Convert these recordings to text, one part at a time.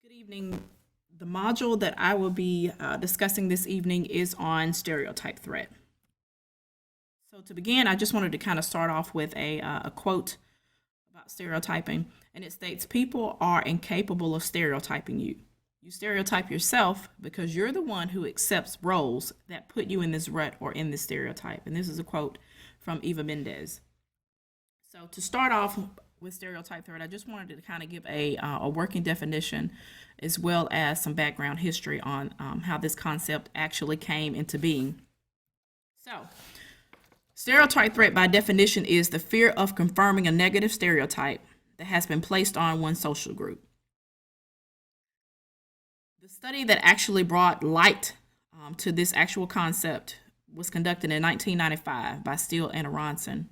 Good evening. The module that I will be discussing this evening is on stereotype threat. So to begin, I just wanted to kind of start off with a quote about stereotyping, and it states, "People are incapable of stereotyping you. You stereotype yourself because you're the one who accepts roles that put you in this rut or in this stereotype." And this is a quote from Eva Mendez. So to start off with stereotype threat, I just wanted to kind of give a working definition as well as some background history on how this concept actually came into being. So, stereotype threat by definition is the fear of confirming a negative stereotype that has been placed on one social group. The study that actually brought light to this actual concept was conducted in 1995 by Steele and Aronson.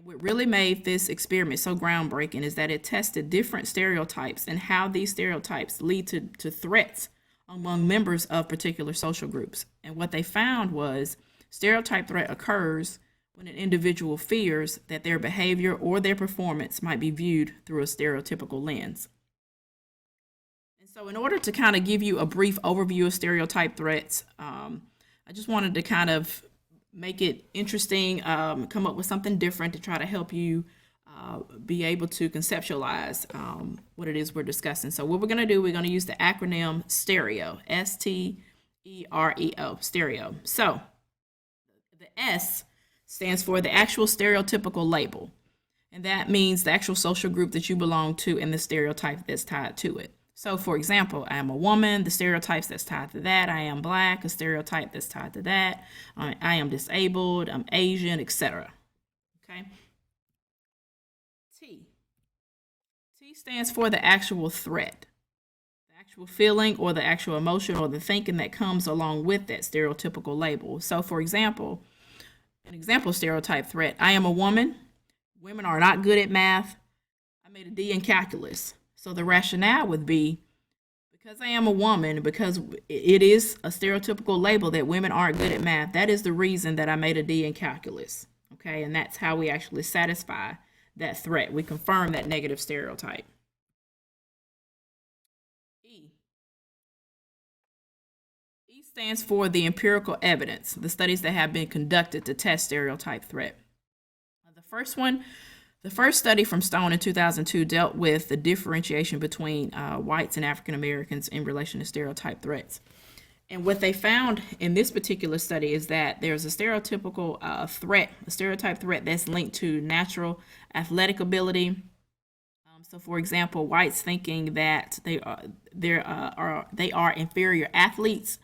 What really made this experiment so groundbreaking is that it tested different stereotypes and how these stereotypes lead to threats among members of particular social groups. And what they found was stereotype threat occurs when an individual fears that their behavior or their performance might be viewed through a stereotypical lens. And so in order to kind of give you a brief overview of stereotype threats, I just wanted to kind of make it interesting, come up with something different to try to help you be able to conceptualize what it is we're discussing. So what we're going to do, we're going to use the acronym STEREO, S-T-E-R-E-O, stereo. So the S stands for the actual stereotypical label, and that means the actual social group that you belong to and the stereotype that's tied to it. So, for example, I am a woman, the stereotypes that's tied to that. I am black, a stereotype that's tied to that. I am disabled, I'm Asian, etc. Okay. T. T stands for the actual threat, the actual feeling or the actual emotion or the thinking that comes along with that stereotypical label. So, for example, an example stereotype threat: I am a woman, women are not good at math, I made a D in calculus. So the rationale would be, because I am a woman, because it is a stereotypical label that women aren't good at math, that is the reason that I made a D in calculus. Okay, and that's how we actually satisfy that threat. We confirm that negative stereotype. E. E stands for the empirical evidence, the studies that have been conducted to test stereotype threat. The first study from Stone in 2002 dealt with the differentiation between whites and African Americans in relation to stereotype threats. And what they found in this particular study is that there's a stereotypical threat, a stereotype threat that's linked to natural athletic ability. So, for example, whites thinking that they are inferior athletes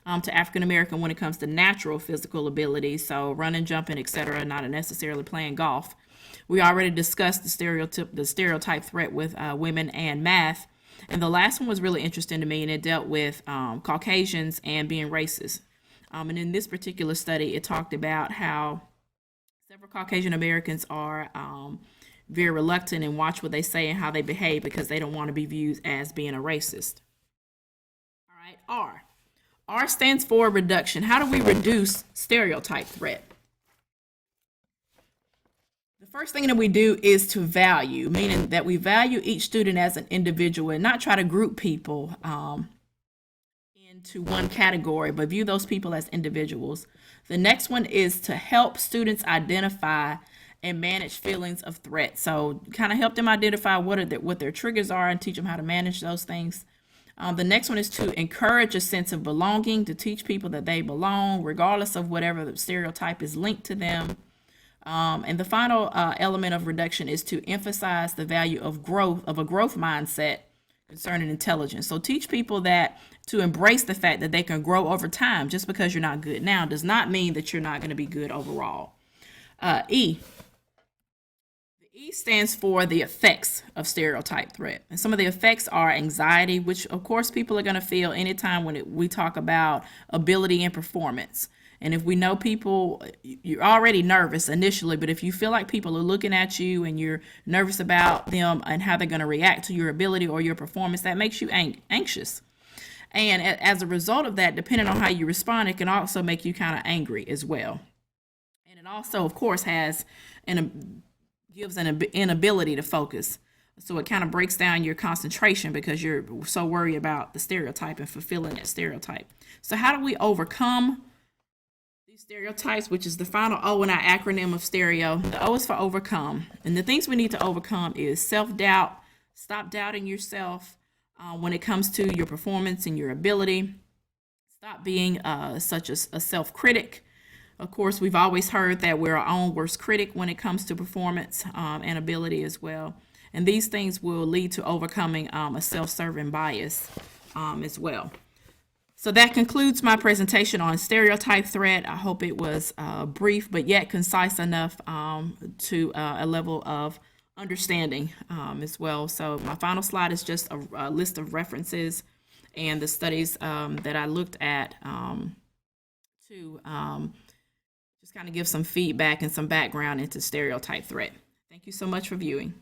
to African American when it comes to natural physical ability, so running, jumping, etc., not necessarily playing golf. We already discussed the stereotype threat with women and math. And the last one was really interesting to me, and it dealt with Caucasians and being racist. And in this particular study, it talked about how several Caucasian Americans are very reluctant and watch what they say and how they behave because they don't want to be viewed as being a racist. All right, R. R stands for reduction. How do we reduce stereotype threat? The first thing that we do is to value, meaning that we value each student as an individual and not try to group people into one category, but view those people as individuals. The next one is to help students identify and manage feelings of threat. So kind of help them identify what their triggers are and teach them how to manage those things. The next one is to encourage a sense of belonging, to teach people that they belong regardless of whatever the stereotype is linked to them. And the final element of reduction is to emphasize the value of growth, of a growth mindset concerning intelligence. So teach people that to embrace the fact that they can grow over time. Just because you're not good now does not mean that you're not going to be good overall. E. The E stands for the effects of stereotype threat. And some of the effects are anxiety, which of course people are going to feel anytime when we talk about ability and performance. And if we know people, you're already nervous initially, but if you feel like people are looking at you and you're nervous about them and how they're going to react to your ability or your performance, that makes you anxious. And as a result of that, depending on how you respond, it can also make you kind of angry as well. And it also, of course, gives an inability to focus. So it kind of breaks down your concentration because you're so worried about the stereotype and fulfilling that stereotype. So how do we overcome these stereotypes, which is the final O in our acronym of stereo? The O is for overcome. And the things we need to overcome is self-doubt. Stop doubting yourself when it comes to your performance and your ability. Stop being such a self-critic. Of course, we've always heard that we're our own worst critic when it comes to performance and ability as well. And these things will lead to overcoming a self-serving bias as well. So that concludes my presentation on stereotype threat. I hope it was brief, but yet concise enough to a level of understanding as well. So my final slide is just a list of references and the studies that I looked at to just kind of give some feedback and some background into stereotype threat. Thank you so much for viewing.